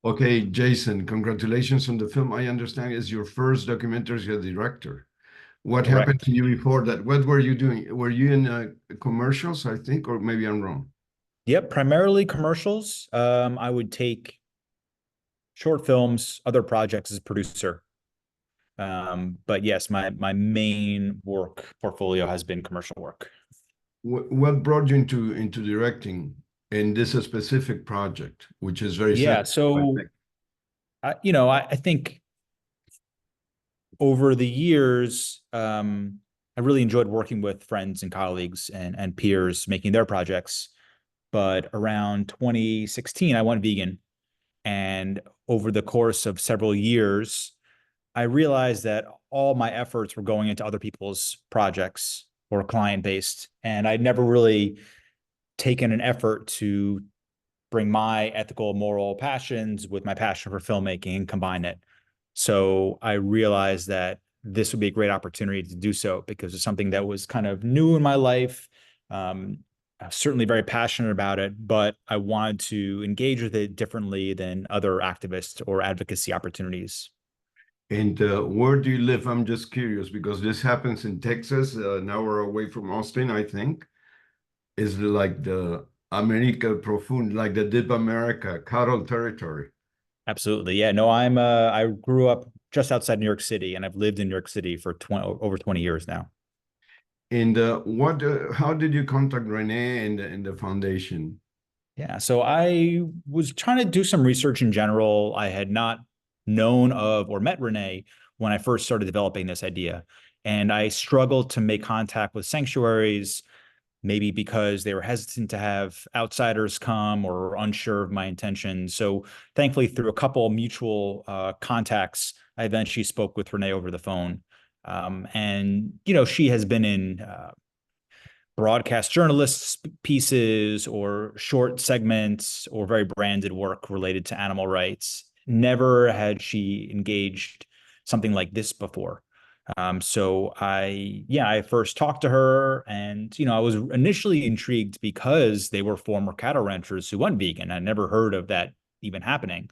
Okay, Jason, congratulations on the film. I understand is your first documentary as a director. What happened Correct. to you before that? What were you doing? Were you in commercials, I think, or maybe I'm wrong? Yep, primarily commercials. I would take short films, other projects as producer. But yes, my main work portfolio has been commercial work. What brought you into directing in this specific project, which is very Yeah, sensitive, I so think. I think over the years, I really enjoyed working with friends and colleagues and peers making their projects. But around 2016, I went vegan. And over the course of several years, I realized that all my efforts were going into other people's projects or client based. And I'd never really taken an effort to bring my ethical, moral passions with my passion for filmmaking and combine it. So I realized that this would be a great opportunity to do so because it's something that was kind of new in my life. I'm certainly very passionate about it, but I wanted to engage with it differently than other activist or advocacy opportunities. And where do you live? I'm just curious because this happens in Texas, an hour away from Austin, I think. Is like the America Profund, like the Deep America, cattle territory. Absolutely. Yeah, no, I grew up just outside New York City and I've lived in New York City for over 20 years now. And how did you contact Renee and the foundation? Yeah, so I was trying to do some research in general. I had not known of or met Renee when I first started developing this idea. And I struggled to make contact with sanctuaries, maybe because they were hesitant to have outsiders come or unsure of my intentions. So thankfully, through a couple of mutual contacts, I eventually spoke with Renee over the phone. She has been in broadcast journalists pieces or short segments or very branded work related to animal rights. Never had she engaged something like this before. I first talked to her and, I was initially intrigued because they were former cattle ranchers who went vegan. I never heard of that even happening.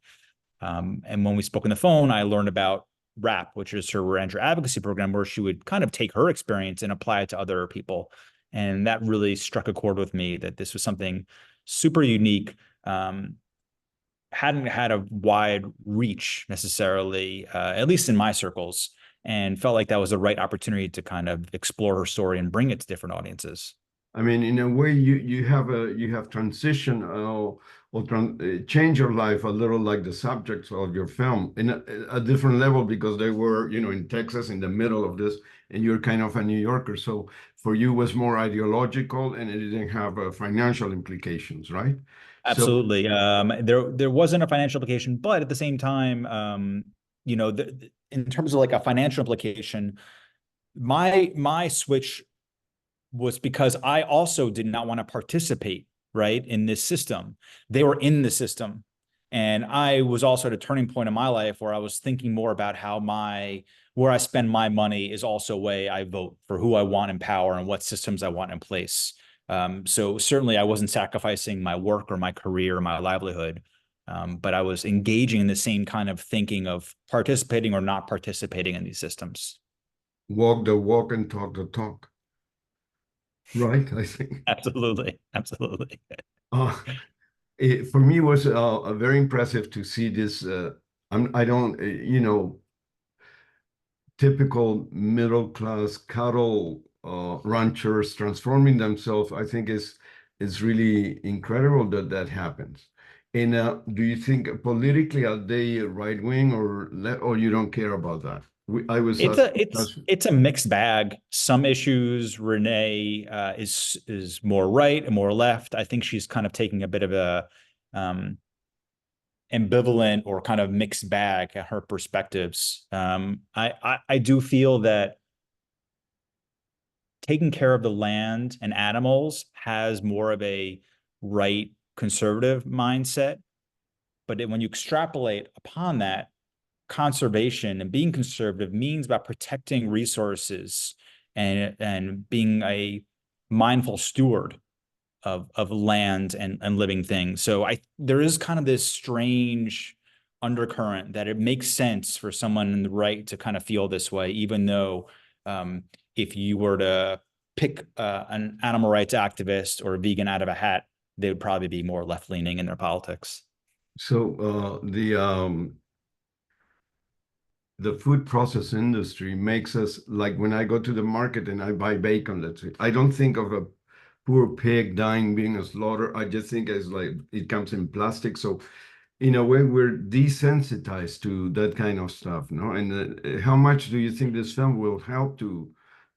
And when we spoke on the phone, I learned about RAP, which is her rancher advocacy program, where she would kind of take her experience and apply it to other people. And that really struck a chord with me that this was something super unique. Hadn't had a wide reach necessarily, at least in my circles, and felt like that was the right opportunity to kind of explore her story and bring it to different audiences. I mean, in a way, you have transition change your life a little like the subjects of your film in a different level because they were, in Texas in the middle of this, and you're kind of a New Yorker. So for you, it was more ideological and it didn't have financial implications, right? So Absolutely. There wasn't a financial implication, but at the same time, in terms of like a financial implication, my switch was because I also did not want to participate, right, in this system. They were in the system. And I was also at a turning point in my life where I was thinking more about how where I spend my money is also a way I vote for who I want in power and what systems I want in place. So certainly I wasn't sacrificing my work or my career or my livelihood, but I was engaging in the same kind of thinking of participating or not participating in these systems. walk the walk and talk the talk, right? I think. Absolutely. Absolutely. Uh, for me, it was very impressive to see this. I don't, typical middle class cattle ranchers transforming themselves. I think is really incredible that that happens. And do you think politically are they right wing or you don't care about that? I was It's a it's it's a mixed bag. Some issues, Renee is more right and more left. I think she's kind of taking a bit of a um, ambivalent or kind of mixed bag at her perspectives. I do feel that taking care of the land and animals has more of a right conservative mindset, but when you extrapolate upon that, conservation and being conservative means about protecting resources and being a mindful steward of land and living things. So there is kind of this strange undercurrent that it makes sense for someone in the right to kind of feel this way, even though if you were to pick an animal rights activist or a vegan out of a hat, they would probably be more left-leaning in their politics. So the food process industry makes us, like when I go to the market and I buy bacon, let's say, I don't think of a poor pig dying being a slaughter. I just think it's like it comes in plastic. So in a way, we're desensitized to that kind of stuff, no? And how much do you think this film will help to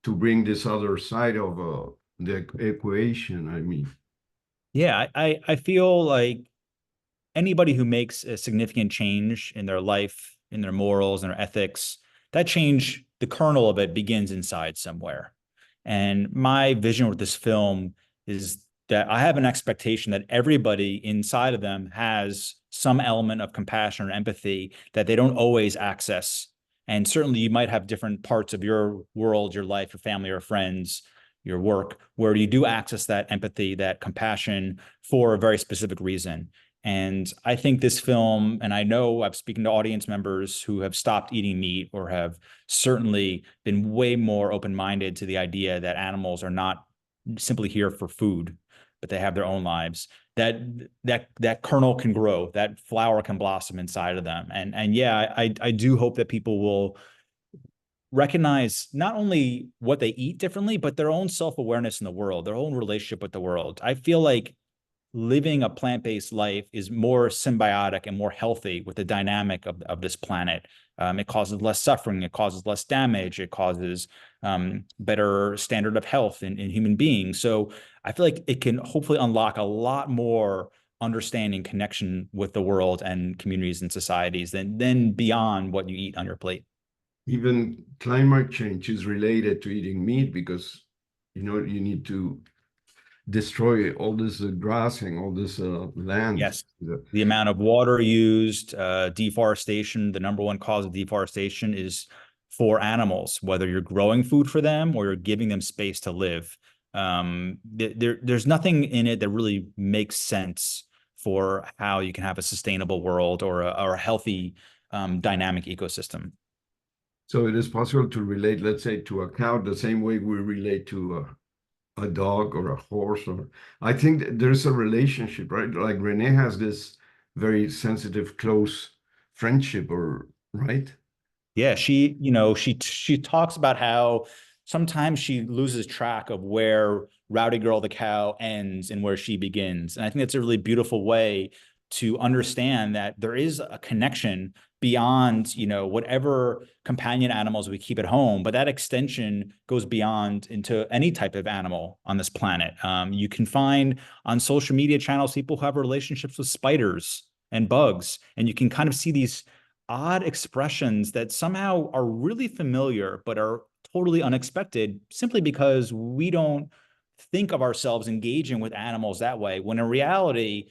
bring this other side of the equation? I mean, Yeah, I feel like anybody who makes a significant change in their life, in their morals, and their ethics, that change, the kernel of it begins inside somewhere. And my vision with this film is that I have an expectation that everybody inside of them has some element of compassion or empathy that they don't always access. And certainly you might have different parts of your world, your life, your family, or friends, your work, where you do access that empathy, that compassion for a very specific reason. And I think this film, and I know I've speaking to audience members who have stopped eating meat or have certainly been way more open-minded to the idea that animals are not simply here for food, but they have their own lives. That kernel can grow, that flower can blossom inside of them. And yeah, I do hope that people will recognize not only what they eat differently, but their own self-awareness in the world, their own relationship with the world. I feel like living a plant-based life is more symbiotic and more healthy with the dynamic of this planet. It causes less suffering, it causes less damage, it causes better standard of health in human beings. So I feel like it can hopefully unlock a lot more understanding, connection with the world and communities and societies than beyond what you eat on your plate. even climate change is related to eating meat because, you need to destroy all this grassing, all this land. Yes. The amount of water used, deforestation, the number one cause of deforestation is for animals, whether you're growing food for them or you're giving them space to live. There's nothing in it that really makes sense for how you can have a sustainable world or a healthy, dynamic ecosystem. So it is possible to relate, let's say, to a cow the same way we relate to a dog or a horse. Or I think there's a relationship, right? Like Renee has this very sensitive, close friendship, or right? Yeah, she talks about how sometimes she loses track of where Rowdy Girl the cow ends and where she begins. And I think that's a really beautiful way to understand that there is a connection beyond, whatever companion animals we keep at home, but that extension goes beyond into any type of animal on this planet. You can find on social media channels people who have relationships with spiders and bugs, and you can kind of see these odd expressions that somehow are really familiar, but are totally unexpected simply because we don't think of ourselves engaging with animals that way, when in reality,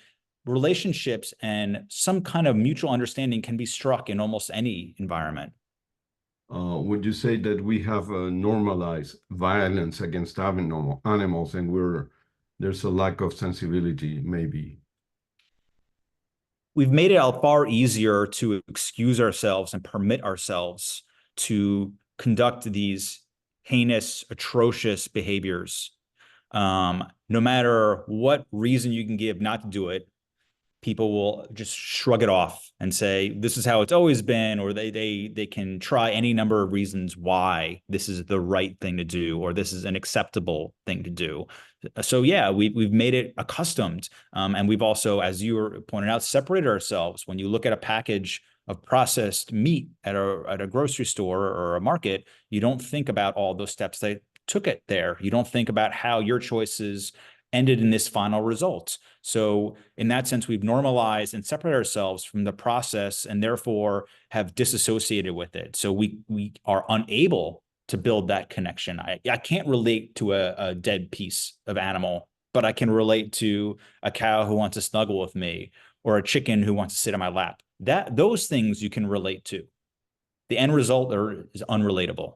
relationships and some kind of mutual understanding can be struck in almost any environment. Would you say that we have normalized violence against animals, and there's a lack of sensibility, maybe? We've made it far easier to excuse ourselves and permit ourselves to conduct these heinous, atrocious behaviors. No matter what reason you can give not to do it, people will just shrug it off and say, this is how it's always been, or they can try any number of reasons why this is the right thing to do, or this is an acceptable thing to do. So yeah, we've made it accustomed. And we've also, as you were pointing out, separated ourselves. When you look at a package of processed meat at a grocery store or a market, you don't think about all those steps that took it there. You don't think about how your choices ended in this final result. So in that sense, we've normalized and separated ourselves from the process and therefore have disassociated with it. So we are unable to build that connection. I can't relate to a dead piece of animal, but I can relate to a cow who wants to snuggle with me or a chicken who wants to sit on my lap. Those things you can relate to. The end result is unrelatable.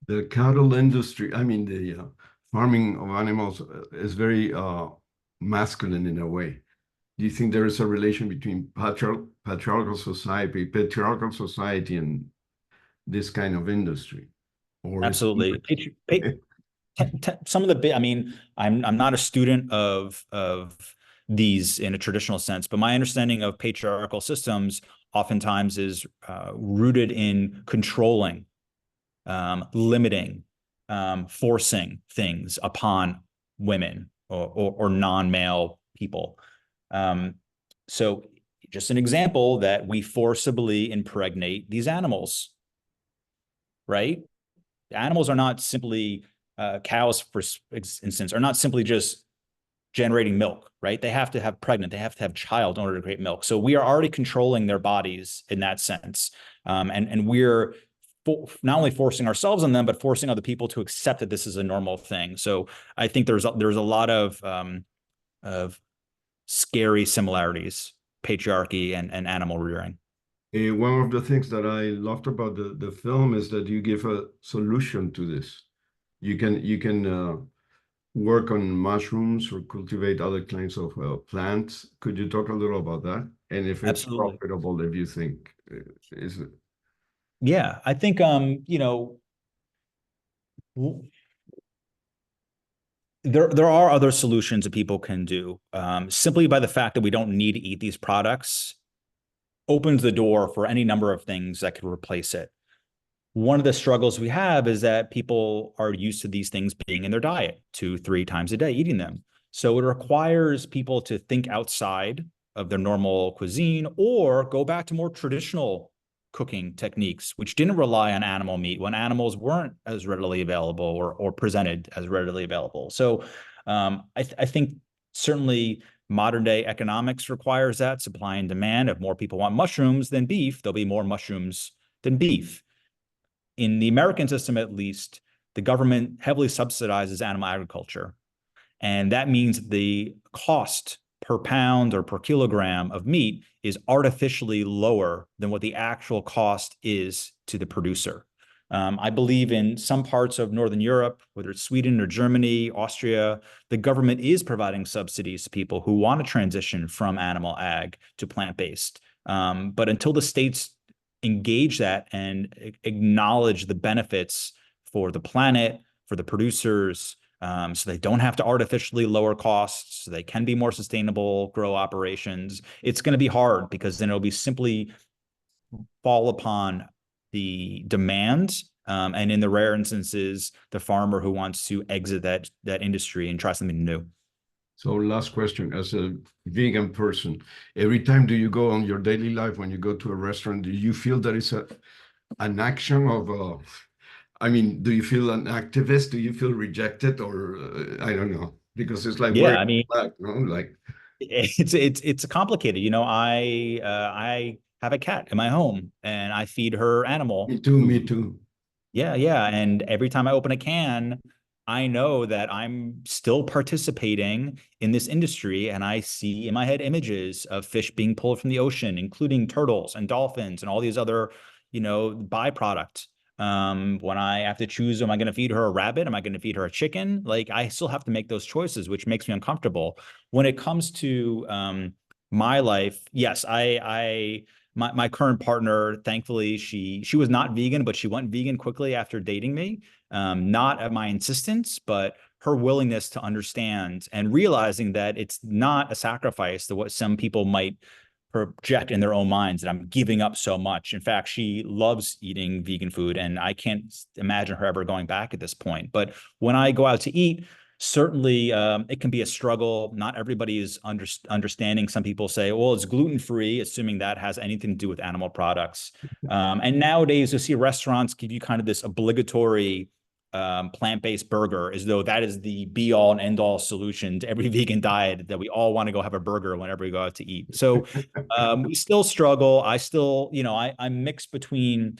The cattle industry, I mean, the farming of animals is very masculine in a way. Do you think there is a relation between patriarchal society and this kind of industry? Or is Absolutely. Some of the big, I mean, I'm not a student of these in a traditional sense, but my understanding of patriarchal systems oftentimes is rooted in controlling, limiting, forcing things upon women or non-male people. So just an example that we forcibly impregnate these animals, right? Animals are not simply cows, for instance, are not simply just generating milk, right? They have to have pregnant, they have to have child in order to create milk. So we are already controlling their bodies in that sense. And we're not only forcing ourselves on them, but forcing other people to accept that this is a normal thing. So I think there's a lot of scary similarities, patriarchy and animal rearing. one of the things that I loved about the film is that you give a solution to this. You can work on mushrooms or cultivate other kinds of plants. Could you talk a little about that? And if it's Absolutely. profitable, if you think is it? Yeah, I think there are other solutions that people can do. Simply by the fact that we don't need to eat these products opens the door for any number of things that could replace it. One of the struggles we have is that people are used to these things being in their diet 2, 3 times a day, eating them. So it requires people to think outside of their normal cuisine or go back to more traditional cooking techniques, which didn't rely on animal meat when animals weren't as readily available or presented as readily available. So I think certainly modern day economics requires that supply and demand. If more people want mushrooms than beef, there'll be more mushrooms than beef. In the American system, at least, the government heavily subsidizes animal agriculture. And that means the cost per pound or per kilogram of meat is artificially lower than what the actual cost is to the producer. I believe in some parts of Northern Europe, whether it's Sweden or Germany, Austria, the government is providing subsidies to people who want to transition from animal ag to plant-based. But until the states engage that and acknowledge the benefits for the planet, for the producers, so they don't have to artificially lower costs, so they can be more sustainable, grow operations. It's going to be hard because then it'll be simply fall upon the demand, and in the rare instances, the farmer who wants to exit that industry and try something new. So last question, as a vegan person, every time do you go on your daily life when you go to a restaurant, do you feel there is an action of I mean, do you feel an activist? Do you feel rejected, or I don't know, because it's like Yeah, wearing I mean, black, no? Like it's complicated. I have a cat in my home and I feed her animal me too, me food. too. Yeah, yeah. And every time I open a can, I know that I'm still participating in this industry. And I see in my head images of fish being pulled from the ocean, including turtles and dolphins and all these other, byproducts. When I have to choose, am I going to feed her a rabbit? Am I going to feed her a chicken? Like I still have to make those choices, which makes me uncomfortable. When it comes to my life, yes, my current partner, thankfully, she was not vegan, but she went vegan quickly after dating me. Not at my insistence, but her willingness to understand and realizing that it's not a sacrifice to what some people might project in their own minds that I'm giving up so much. In fact, she loves eating vegan food, and I can't imagine her ever going back at this point. But when I go out to eat, certainly it can be a struggle. Not everybody is understanding. Some people say, well, it's gluten-free, assuming that has anything to do with animal products. And nowadays, you'll see restaurants give you kind of this obligatory plant-based burger as though that is the be-all and end-all solution to every vegan diet, that we all want to go have a burger whenever we go out to eat. So we still struggle. I still, I'm mixed between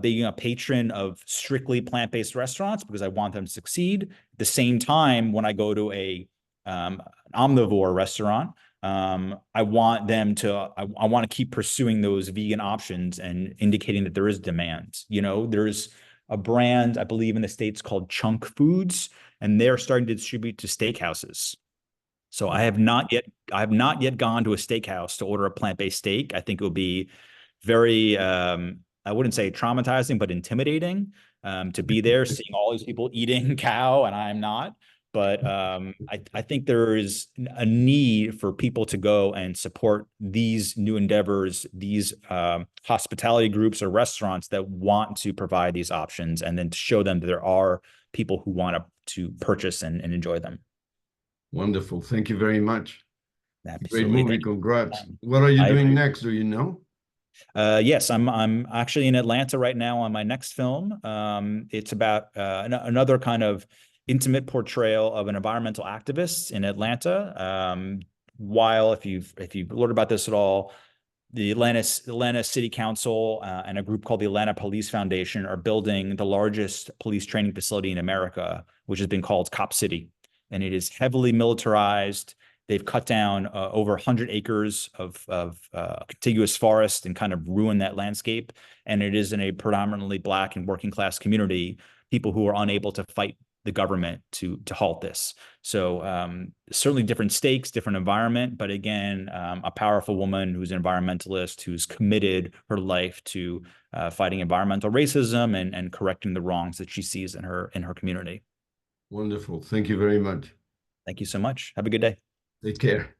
being a patron of strictly plant-based restaurants because I want them to succeed. At the same time, when I go to a omnivore restaurant, I want them to, I want to keep pursuing those vegan options and indicating that there is demand. There's a brand, I believe in the States called Chunk Foods, and they're starting to distribute to steakhouses. So I have not yet gone to a steakhouse to order a plant-based steak. I think it would be very, I wouldn't say traumatizing, but intimidating, to be there seeing all these people eating cow and I'm not. But I think there is a need for people to go and support these new endeavors, these hospitality groups or restaurants that want to provide these options, and then to show them that there are people who want to purchase and enjoy them. Wonderful. Thank you very much. Great Absolutely. movie. Thank you. Congrats. What are you doing next? Do you know? Yes, I'm actually in Atlanta right now on my next film. It's about another kind of intimate portrayal of an environmental activist in Atlanta. While if you've learned about this at all, the Atlanta City Council and a group called the Atlanta Police Foundation are building the largest police training facility in America, which has been called Cop City, and it is heavily militarized. They've cut down over 100 acres of contiguous forest and kind of ruined that landscape. And it is in a predominantly Black and working class community, people who are unable to fight the government to halt this. So certainly different stakes, different environment, but again, a powerful woman who's an environmentalist who's committed her life to fighting environmental racism and correcting the wrongs that she sees in her community. Wonderful. Thank you very much. Thank you so much. Have a good day. Take care.